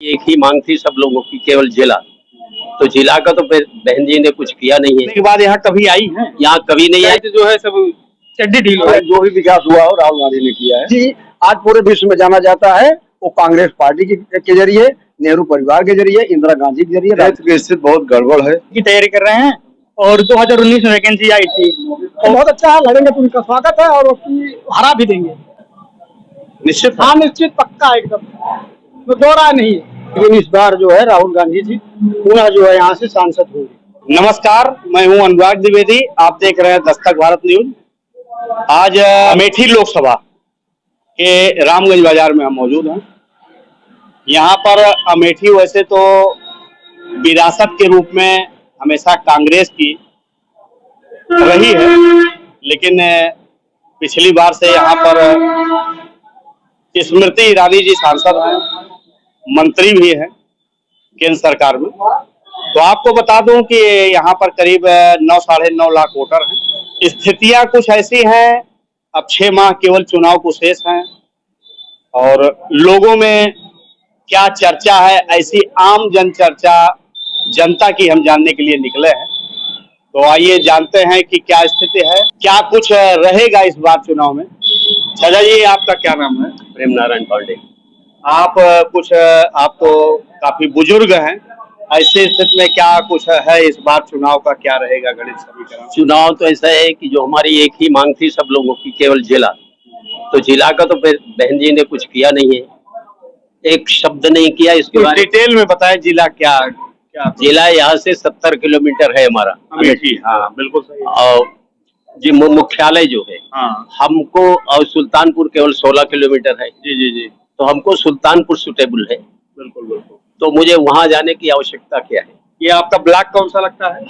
एक ही मांग थी सब लोगों की, केवल जिला। तो जिला का तो फिर बहन जी ने कुछ किया नहीं है। के बाद यहाँ कभी आई हैं? यहाँ कभी नहीं आई। जो है सब चड्डी ढील हो। जो भी विकास हुआ हो राहुल गांधी ने किया है जी। आज पूरे विश्व में जाना जाता है वो कांग्रेस पार्टी के जरिए, नेहरू परिवार के जरिए, इंदिरा गांधी के जरिए। देश की स्थिति बहुत गड़बड़ है की तैयारी कर रहे हैं और 2019 में वैकेंसी आई थी। तो बहुत अच्छा है, लड़ेंगे तो उनका स्वागत है और उसकी हरा भी देंगे निश्चित। हाँ निश्चित, पक्का एकदम, तो दो राय नहीं है। लेकिन इस बार जो है राहुल गांधी जी पुनः जो है यहाँ से सांसद होंगे। नमस्कार, मैं हूं अनुराग द्विवेदी, आप देख रहे हैं दस्तक भारत न्यूज। आज अमेठी लोकसभा के रामगंज बाजार में हम मौजूद हैं। यहाँ पर अमेठी वैसे तो विरासत के रूप में हमेशा कांग्रेस की रही है, लेकिन पिछली बार से यहाँ पर स्मृति ईरानी जी सांसद हैं, मंत्री भी हैं केंद्र सरकार में। तो आपको बता दूं कि यहाँ पर करीब 9 साढ़े 9 लाख वोटर हैं। स्थितियां कुछ ऐसी हैं, अब 6 माह केवल चुनाव को शेष हैं और लोगों में क्या चर्चा है, ऐसी आम जन चर्चा जनता की हम जानने के लिए निकले हैं। तो आइए जानते हैं कि क्या स्थिति है, क्या कुछ रहेगा इस बार चुनाव में। चाचा जी, आपका क्या नाम है? प्रेम नारायण पांडे। आप तो काफी बुजुर्ग हैं, ऐसे स्थिति में क्या कुछ है इस बार चुनाव का, क्या रहेगा गणित समीकरण? चुनाव तो ऐसा है कि जो हमारी एक ही मांग थी सब लोगों की, केवल जिला। तो जिला का तो फिर बहन जी ने कुछ किया नहीं है, एक शब्द नहीं किया इसके बारे में। डिटेल में बताएं, जिला क्या क्या? जिला यहाँ से 70 किलोमीटर है हमारा अमेठी। हाँ बिल्कुल सही। और जी मुख्यालय जो है हमको, और सुल्तानपुर केवल 16 किलोमीटर है। जी जी जी, तो हमको सुल्तानपुर सुटेबल है। बिल्कुल बिल्कुल। तो मुझे वहां जाने की आवश्यकता क्या है? ये आपका ब्लॉक कौन सा लगता है?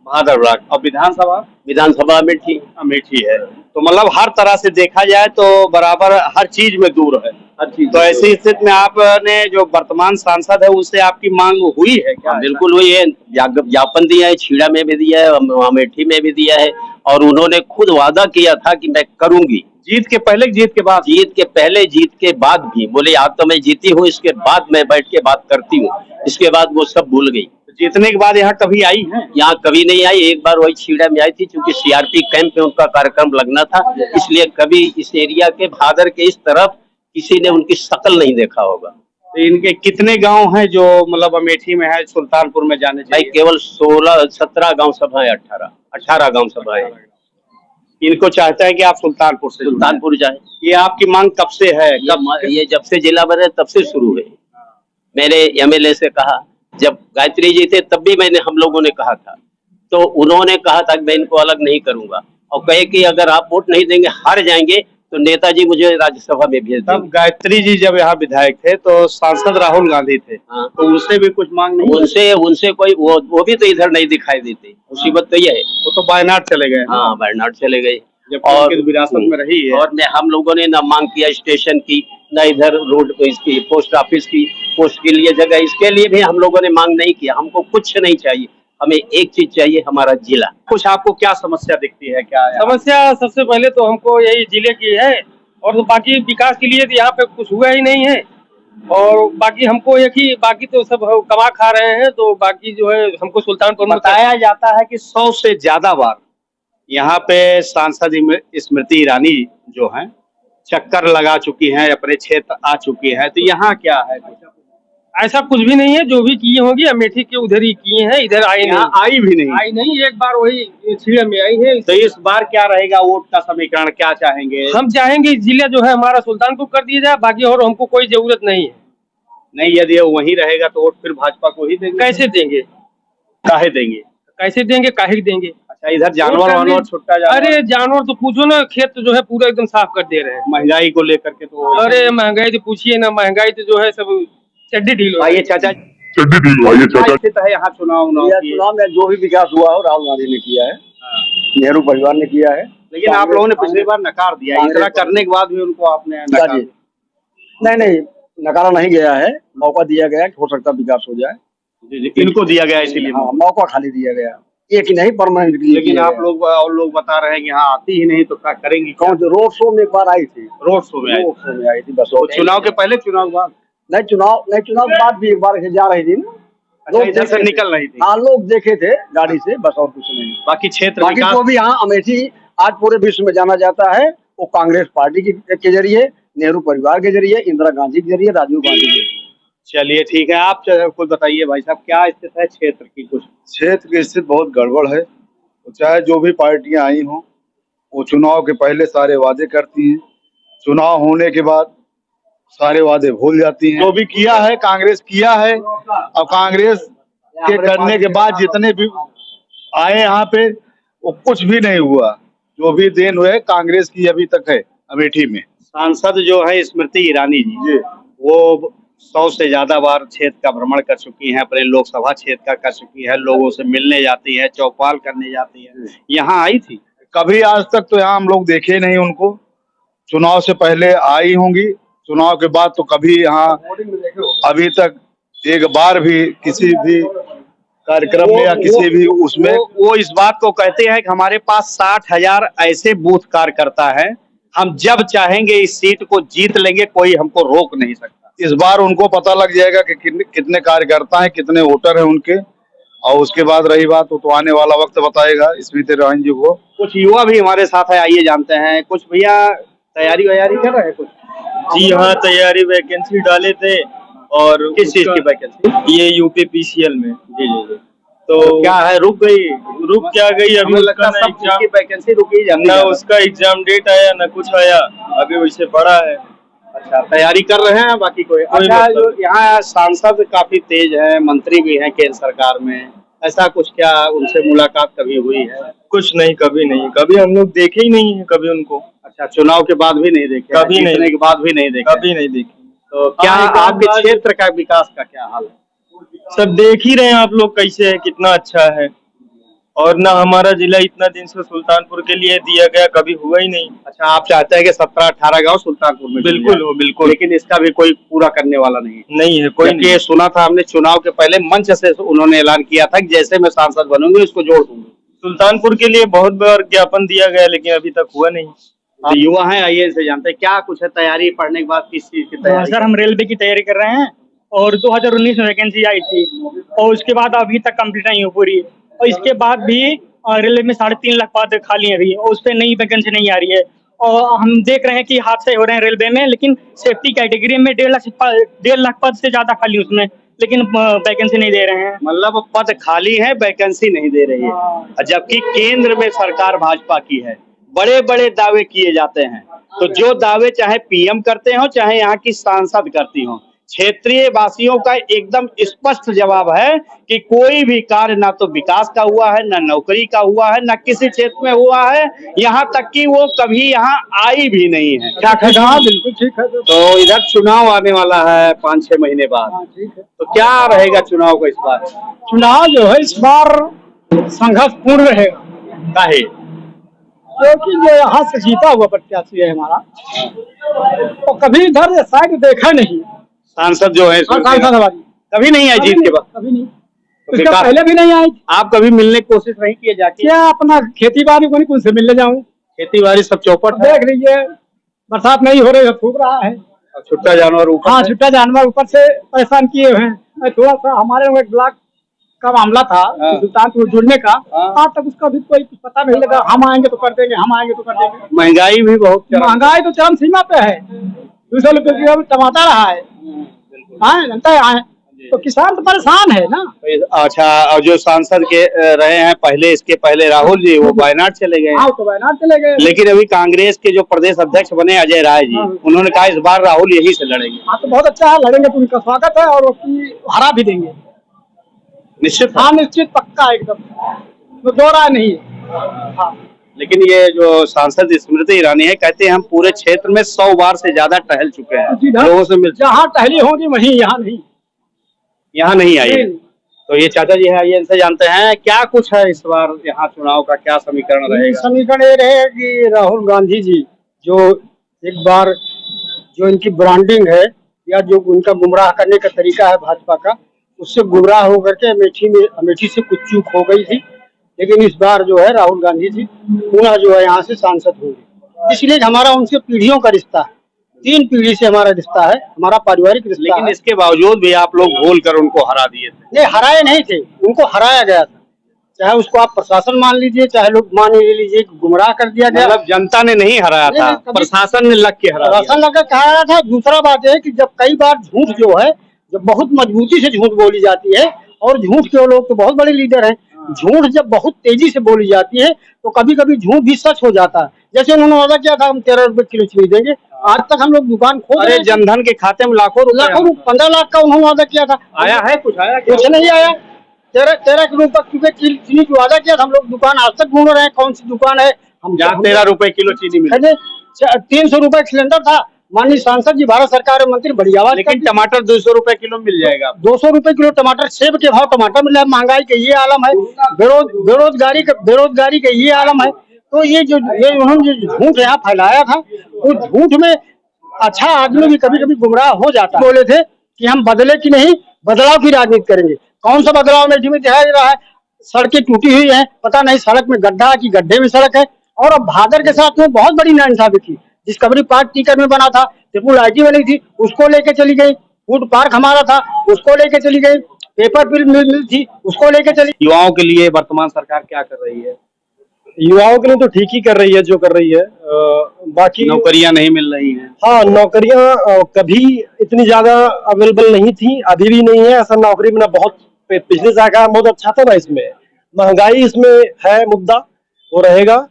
भादर ब्लॉक। और विधानसभा अमेठी है। तो मतलब हर तरह से देखा जाए तो बराबर हर चीज में दूर है। तो ऐसी स्थिति में आपने जो वर्तमान सांसद है उससे आपकी मांग हुई है क्या? बिल्कुल हुई है, ज्ञापन दिया है, छीड़ा में भी दिया है, अमेठी में भी दिया है। और उन्होंने खुद वादा किया था कि मैं करूंगी। जीत के पहले, जीत के बाद? जीत के पहले, जीत के बाद भी। बोले आज तो मैं जीती हूँ, इसके बाद मैं बैठ के बात करती हूँ। इसके बाद वो सब भूल गई। जीतने के बाद यहाँ कभी आई हैं? यहाँ कभी नहीं आई। एक बार वही छीड़ा में आई थी, क्योंकि सीआरपी कैंप में उनका कार्यक्रम लगना था, इसलिए कभी इस एरिया के भादर के इस तरफ किसी ने उनकी शक्ल नहीं देखा होगा। तो इनके कितने गांव हैं जो मतलब अमेठी में है, सुल्तानपुर में जाने चाहिए? भाई केवल 17 गांव सभा है, 18 गांव सभा है। इनको चाहता है कि आप सुल्तानपुर जाए। ये आपकी मांग कब से है? ये जब से जिला बने तब से शुरू है। मैंने एमएलए से कहा, जब गायत्री जी थे तब भी हम लोगों ने कहा था। तो उन्होंने कहा था कि मैं इनको अलग नहीं करूंगा, और कहे कि अगर आप वोट नहीं देंगे, हार जाएंगे, तो नेताजी मुझे राज्यसभा में भेज देंगे। तब गायत्री जी जब यहाँ विधायक थे तो सांसद राहुल गांधी थे। हाँ। तो उनसे भी कुछ मांग नहीं? उनसे कोई वो भी तो इधर नहीं दिखाई देते। मुसीबत तो यह है, वो तो वायनाड चले गए। हाँ वायनाड चले गए। और विरासत में रही है। और हम लोगों ने ना मांग किया स्टेशन की, ना इधर रोड को, इसकी पोस्ट ऑफिस की, पोस्ट के लिए जगह, इसके लिए भी हम लोगों ने मांग नहीं किया। हमको कुछ नहीं चाहिए, हमें एक चीज चाहिए, हमारा जिला। कुछ आपको क्या समस्या दिखती है? क्या है समस्या? सबसे पहले तो हमको यही जिले की है, और तो बाकी विकास के लिए तो यहाँ पे कुछ हुआ ही नहीं है। और बाकी हमको एक ही, बाकी तो सब कमा खा रहे हैं। तो बाकी जो है हमको सुल्तानपुर में बताया जाता है कि 100 से ज्यादा बार यहाँ पे सांसद स्मृति ईरानी जो हैं चक्कर लगा चुकी हैं, अपने क्षेत्र आ चुकी हैं। तो यहाँ क्या है? ऐसा कुछ भी नहीं है। जो भी किए होंगी अमेठी के उधर ही किए हैं, इधर आई नहीं। एक बार वही छीड़ा में आई है। तो इस बार क्या रहेगा वोट का समीकरण, क्या चाहेंगे? हम चाहेंगे जिला जो है हमारा सुल्तानपुर कर दिया जाए, बाकी और हमको कोई जरूरत नहीं है। नहीं, यदि वहीं रहेगा तो वोट फिर भाजपा को ही देंगे? कैसे देंगे? काहे देंगे? कैसे देंगे, काहे देंगे? अच्छा, इधर जानवर छुट्टा जा। अरे जानवर तो पूछो ना, खेत जो है पूरा एकदम साफ कर दे रहे हैं। महंगाई को लेकर के तो? अरे महंगाई तो पूछिए ना, महंगाई तो जो है सब चड्डी ढील हो। आइए चाचा, है यहाँ चुनाव में जो भी विकास हुआ हो राहुल गांधी ने किया है, नेहरू परिवार ने किया है। लेकिन आप लोगों ने पिछली बार नकार दिया, इतना करने के बाद भी उनको आपने नहीं, नकारा नहीं गया है, मौका दिया गया, हो सकता विकास हो जाए। इनको दिया गया इसीलिए? हाँ, मौका खाली दिया गया, एक ही नहीं परमानेंटली। लेकिन आप लोग और लोग बता रहे हैं कि यहाँ आती ही नहीं, तो क्या करेंगी? कौन? रोड शो में एक बार आई थी। रोड शो में आई थी बस। चुनाव के पहले, चुनाव के बाद? नहीं चुनाव के बाद भी एक बार जा रही थी ना, अच्छा, इधर से निकल रही थी। हाँ, लोग देखे थे गाड़ी से, बस और कुछ नहीं। बाकी क्षेत्र बाकी विकास जो भी यहाँ अमेठी आज पूरे विश्व में जाना जाता है, वो कांग्रेस पार्टी के जरिए, नेहरू परिवार के जरिए, इंदिरा गांधी के जरिए, राजीव गांधी के जरिए। चलिए ठीक है, आप कुछ बताइए भाई साहब, क्या स्थिति है क्षेत्र की? कुछ क्षेत्र की स्थिति बहुत गड़बड़ है। तो चाहे जो भी पार्टियां आई हों, वो चुनाव के पहले सारे वादे करती हैं, चुनाव होने के बाद सारे वादे भूल जाती हैं। जो भी किया है कांग्रेस किया है, अब कांग्रेस के करने के बाद जितने भी आए यहाँ पे, वो कुछ भी नहीं हुआ। जो भी देन हुए कांग्रेस की अभी तक है अमेठी में। सांसद जो है स्मृति ईरानी जी, वो 100 से ज्यादा बार क्षेत्र का भ्रमण कर चुकी हैं, अपने लोकसभा क्षेत्र का कर चुकी है, लोगों से मिलने जाती है, चौपाल करने जाती है। यहाँ आई थी कभी आज तक तो यहाँ हम लोग देखे नहीं उनको। चुनाव से पहले आई होंगी, चुनाव के बाद तो कभी यहाँ अभी तक एक बार भी किसी भी कार्यक्रम में या किसी भी उसमें वो इस बात को कहते हैं कि हमारे पास 60,000 ऐसे बूथ कार्यकर्ता हैं, हम जब चाहेंगे इस सीट को जीत लेंगे, कोई हमको रोक नहीं सकता। इस बार उनको पता लग जाएगा कि कितने कार्यकर्ता हैं, कितने वोटर हैं उनके, और उसके बाद रही बात तो आने वाला वक्त बताएगा स्मृति ईरानी जी को। कुछ युवा भी हमारे साथ है, आइए जानते हैं। कुछ भैया तैयारी वैयारी कर रहे हैं कुछ? जी हाँ, तैयारी वैकेंसी डाले थे। और किस चीज की वैकेंसी? ये यूपी पीसीएल में। जी जी जी। तो क्या है, रुक गई? रुक क्या गई, अभी लगता उसका है ना सब की वैकेंसी रुकी एग्जाम, ना उसका एग्जाम डेट आया ना कुछ आया, अभी वैसे पड़ा है। अच्छा, तैयारी कर रहे हैं बाकी कोई? अच्छा, जो यहाँ सांसद काफी तेज है, मंत्री भी हैं केंद्र सरकार में, ऐसा कुछ क्या उनसे मुलाकात कभी हुई है? कुछ नहीं, कभी नहीं, कभी हम लोग देखे ही नहीं है कभी उनको। अच्छा, चुनाव के बाद भी नहीं देखे? कभी नहीं, जीतने के बाद भी नहीं देखे? कभी नहीं देखे। तो क्या आपके क्षेत्र का विकास का क्या हाल है? सब देख ही रहे हैं आप लोग कैसे है, कितना अच्छा है। और ना हमारा जिला इतना दिन से सुल्तानपुर के लिए दिया गया, कभी हुआ ही नहीं। अच्छा, आप चाहते हैं कि 17-18 गांव सुल्तानपुर में? बिल्कुल हो, बिल्कुल। लेकिन इसका भी कोई पूरा करने वाला नहीं है, कोई नहीं। ये सुना था हमने, चुनाव के पहले मंच से उन्होंने ऐलान किया था कि जैसे मैं सांसद बनूंगी उसको जोड़ दूंगी। सुल्तानपुर के लिए बहुत बार ज्ञापन दिया गया, लेकिन अभी तक हुआ नहीं। तो युवा हैं, आइए इनसे जानते हैं क्या कुछ है तैयारी, पढ़ने के बाद किस चीज की तैयारी? सर, हम रेलवे की तैयारी कर रहे हैं और 2019 में वैकेंसी आई थी और उसके बाद अभी तक कंप्लीट नहीं हो पूरी। और इसके बाद भी रेलवे में 3.5 लाख पद खाली हैं अभी, और उस पर नई वैकेंसी नहीं आ रही है। और हम देख रहे हैं कि हादसे हो रहे हैं रेलवे में, लेकिन सेफ्टी कैटेगरी में 1.5 लाख पद से ज्यादा खाली उसमें, लेकिन वैकेंसी नहीं दे रहे हैं। मतलब पद खाली है, वैकेंसी नहीं दे रही है। जबकि केंद्र में सरकार भाजपा की है, बड़े बड़े दावे किए जाते हैं। तो जो दावे चाहे पीएम करते हो, चाहे यहाँ की सांसद करती हो, क्षेत्रीय वासियों का एकदम स्पष्ट जवाब है कि कोई भी कार्य ना तो विकास का हुआ है, ना नौकरी का हुआ है, ना किसी क्षेत्र में हुआ है, यहाँ तक कि वो कभी यहाँ आई भी नहीं है। क्या हाँ, बिल्कुल ठीक है। तो इधर चुनाव आने वाला है 5-6 महीने बाद, ठीक है। तो क्या रहेगा चुनाव का इस बार? चुनाव जो है इस बार संघर्षपूर्ण रहेगा। काहे? क्योंकि जो यहाँ से जीता हुआ प्रत्याशी है हमारा, तो कभी इधर साइड देखा नहीं। सांसद जो है सांसद हमारी कभी नहीं आई जीत के बाद? कभी नहीं, तो इसका पहले भी नहीं आई। आप कभी मिलने की कोशिश नहीं किए जाके? क्या अपना खेती बाड़ी को नहीं, उनसे मिलने जाऊँ? खेती बाड़ी सब चौपट है। देख लीजिए, बरसात नहीं हो रही है, फूक रहा है। छुट्टा जानवर ऊपर हाँ, से। छुट्टा जानवर ऊपर से परेशान किए हुए हैं। थोड़ा सा हमारे एक ब्लॉक का मामला था सुल्तानपुर जुड़ने का, आज तक उसका भी कोई पता नहीं लगा। हम आएंगे तो कर देंगे, हम आएंगे तो कर देंगे। महंगाई भी बहुत, महंगाई तो चरम सीमा पे है। 200 रुपए किलो टमाटर रहा है। हाँ, जनता है तो किसान तो परेशान है ना। अच्छा, और जो सांसद के रहे हैं पहले, इसके पहले राहुल जी, वो वायनाड चले गए। हाँ, तो वायनाड चले गए। लेकिन अभी कांग्रेस के जो प्रदेश अध्यक्ष बने अजय राय जी, उन्होंने कहा इस बार राहुल यही से लड़ेंगे। हाँ, तो बहुत अच्छा है, लड़ेंगे तो उनका स्वागत है और उसकी हरा भी देंगे। निश्चित? हाँ, निश्चित, पक्का एकदम, तो दो राय नहीं है। हाँ। लेकिन ये जो सांसद स्मृति ईरानी है, कहते हैं हम पूरे क्षेत्र में 100 बार से ज्यादा टहल चुके हैं, लोगों से मिल। जहाँ टहली होंगी वहीं, यहाँ नहीं, यहाँ नहीं आई है। तो ये चाचा जी है, ये इनसे जानते हैं क्या कुछ है इस बार यहाँ चुनाव का, क्या समीकरण रहेगा? समीकरण ये रहेगा कि राहुल गांधी जी जो एक बार जो इनकी ब्रांडिंग है या जो उनका गुमराह करने का तरीका है भाजपा का, उससे गुमराह होकर के अमेठी से कुछ चूक हो गई थी। लेकिन इस बार जो है राहुल गांधी जी पुनः जो है यहाँ से सांसद होंगे, इसलिए हमारा उनसे पीढ़ियों का रिश्ता है। 3 पीढ़ी से हमारा रिश्ता है, हमारा पारिवारिक रिश्ता लेकिन है। इसके बावजूद भी आप लोग भूल कर उनको हरा दिए थे। नहीं, हराए नहीं थे, उनको हराया गया था। चाहे उसको आप प्रशासन मान लीजिए, चाहे लोग मान लीजिए कि गुमराह कर दिया गया। मतलब जनता ने नहीं हराया नहीं, था, नहीं, कभी- प्रशासन ने लग के हरा दिया। प्रशासन लगा कहा था। दूसरा बात है कि जब कई बार झूठ जो है, जब बहुत मजबूती से झूठ बोली जाती है, और झूठ के लोग तो बहुत बड़े लीडर हैं, झूठ जब बहुत तेजी से बोली जाती है तो कभी कभी झूठ भी सच हो जाता है। जैसे उन्होंने वादा किया था हम 13 रुपए किलो चीनी देंगे, आज तक हम लोग दुकान खोल अरे जनधन के खाते में लाखों रुपए 15 लाख का उन्होंने वादा किया था। आया है, कुछ आया कुछ नहीं आया। 13 किलो तक क्योंकि चीनी की वादा किया था, हम लोग दुकान आज तक ढूंढ रहे हैं कौन सी दुकान है। हम जहाँ 13 रुपए किलो चीनी मिली। 300 रुपए सिलेंडर था। माननीय सांसद जी, भारत सरकार में मंत्री बड़ी आवाज लेकिन टमाटर 200 रुपए किलो मिल जाएगा। 200 रुपए किलो टमाटर, सेब के भाव टमाटर मिल रहा है। महंगाई का ये आलम है, बेरोजगारी का ये आलम है। तो ये उन्होंने जो झूठ यहाँ फैलाया था, उस झूठ में अच्छा आदमी भी कभी कभी गुमराह हो जाता है। बोले थे कि हम बदले की नहीं, बदलाव की राजनीति करेंगे। कौन सा बदलाव में दिखाई दे रहा है? सड़कें टूटी हुई हैं, पता नहीं सड़क में गड्ढा है कि गड्ढे में सड़क है। और अब भादर के साथ में बहुत बड़ी नाइंसाफी थी। डिस्कवरी पार्क टीकर में बना था, ट्रिपल आईटी बनी थी, उसको लेके चली गई। फूड पार्क हमारा था, उसको लेके चली गई। पेपर मिल थी, उसको लेके चली। युवाओं के लिए वर्तमान सरकार क्या कर रही है? युवाओं के लिए तो ठीक ही कर रही है जो कर रही है। बाकी नौकरियां नहीं मिल रही हैं। हाँ, नौकरियां कभी इतनी ज्यादा अवेलेबल नहीं थी, अभी भी नहीं है। ऐसा नौकरी मिलना बहुत, पिछले सरकार बहुत अच्छा था ना। इसमें महंगाई इसमें है मुद्दा, वो रहेगा।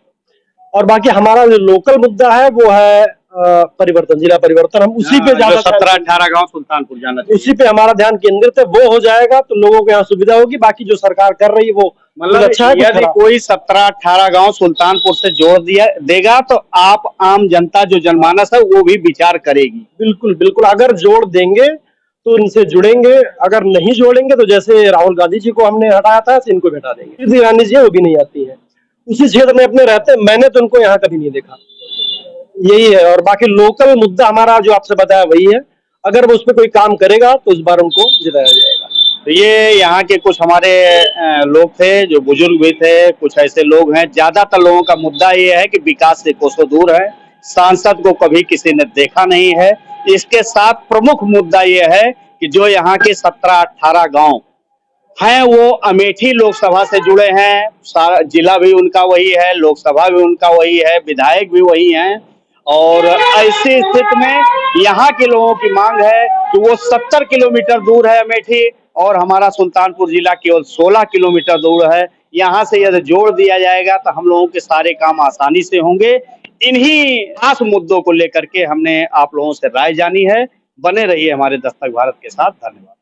और बाकी हमारा जो लोकल मुद्दा है वो है परिवर्तन, जिला परिवर्तन। हम उसी पे ज्यादा 17-18 गांव सुल्तानपुर जाना चाहिए, उसी पे हमारा ध्यान केंद्रित है। वो हो जाएगा तो लोगों को यहाँ सुविधा होगी। बाकी जो सरकार कर रही है वो मतलब अच्छा है। यदि कोई 17-18 गांव सुल्तानपुर से जोड़ देगा तो आप आम जनता जो जनमानस है वो भी विचार करेगी। बिल्कुल बिल्कुल, अगर जोड़ देंगे तो इनसे जुड़ेंगे, अगर नहीं जोड़ेंगे तो जैसे राहुल गांधी जी को हमने हटाया था इनको भी हटा देंगे। स्मृति ईरानी जी वो भी नहीं आती है, उसी क्षेत्र में अपने रहते, मैंने तो उनको यहाँ कभी नहीं देखा। यही है। और बाकी लोकल मुद्दा हमारा जो आपसे बताया वही है। अगर वो उस पर कोई काम करेगा तो इस बार उनको जिताया जाएगा। तो ये यहाँ के कुछ हमारे लोग थे, जो बुजुर्ग भी थे, कुछ ऐसे लोग हैं। ज्यादातर लोगों का मुद्दा ये है कि विकास से कोसों दूर है, सांसद को कभी किसी ने देखा नहीं है। इसके साथ प्रमुख मुद्दा ये है कि जो यहाँ के 17-18 गांव हैं वो अमेठी लोकसभा से जुड़े हैं। जिला भी उनका वही है, लोकसभा भी उनका वही है, विधायक भी वही हैं। और ऐसी स्थिति में यहाँ के लोगों की मांग है कि वो 70 किलोमीटर दूर है अमेठी, और हमारा सुल्तानपुर जिला केवल 16 किलोमीटर दूर है। यहाँ से यदि जोड़ दिया जाएगा तो हम लोगों के सारे काम आसानी से होंगे। इन्हीं खास मुद्दों को लेकर के हमने आप लोगों से राय जानी है। बने रहिए हमारे दस्तक भारत के साथ। धन्यवाद।